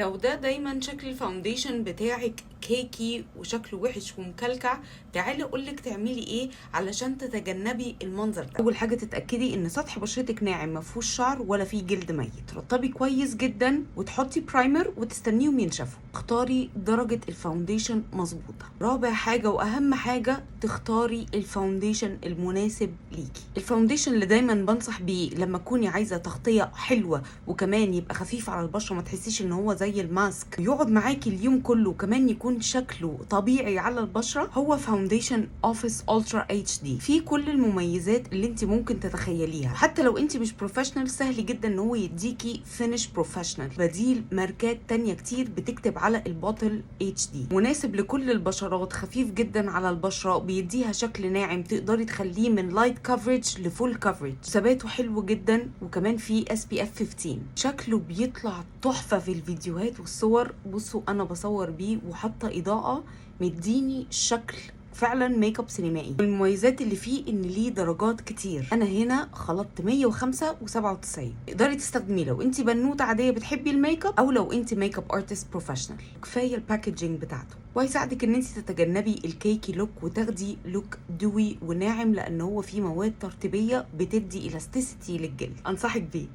لو ده دايما شكل الفاونديشن بتاعك كيكي وشكله وحش ومكلكع، تعالي اقولك تعملي ايه علشان تتجنبي المنظر ده. اول حاجه تتاكدي ان سطح بشرتك ناعم، مفيهوش شعر ولا فيه جلد ميت. رطبي كويس جدا وتحطي برايمر وتستنيهم ينشفوا. اختاري درجه الفاونديشن مظبوطه. رابع حاجه واهم حاجه، تختاري الفاونديشن المناسب ليكي. الفاونديشن اللي دايما بنصح بيه لما تكوني عايزه تغطيه حلوه وكمان يبقى خفيف على البشره، ما تحسيش ان هو زي الماسك يقعد معاكي اليوم كله، وكمان يكون شكله طبيعي على البشره، هو فاونديشن اوفيس الترا اتش دي. فيه كل المميزات اللي انت ممكن تتخيليها، حتى لو انت مش بروفيشنال سهل جدا ان هو يديكي فينش بروفيشنال، بديل ماركات تانية كتير بتكتب على البوتل اتش دي. مناسب لكل البشرات، خفيف جدا على البشره، بيديها شكل ناعم، تقدري تخليه من لايت كفرج لفول كفرج. ثباته حلو جدا، وكمان فيه اس بي اف 15. شكله بيطلع تحفه في الفيديوهات والصور. بصوا انا بصور بيه وحاطه اضاءه مديني شكل فعلا ميك اب سينمائي. المميزات اللي فيه ان ليه درجات كتير. انا هنا خلطت 105 و97. تقدري تستخدميه لو انت بنوته عاديه بتحبي الميك اب، او لو انت ميك اب ارتست بروفيشنال. كفايه الباكجينج بتاعته، وهيساعدك ان انت تتجنبي الكيكي لوك وتاخدي لوك دوي وناعم، لان هو فيه مواد ترطيبيه بتدي الاستيسيتي للجلد. انصحك بيه.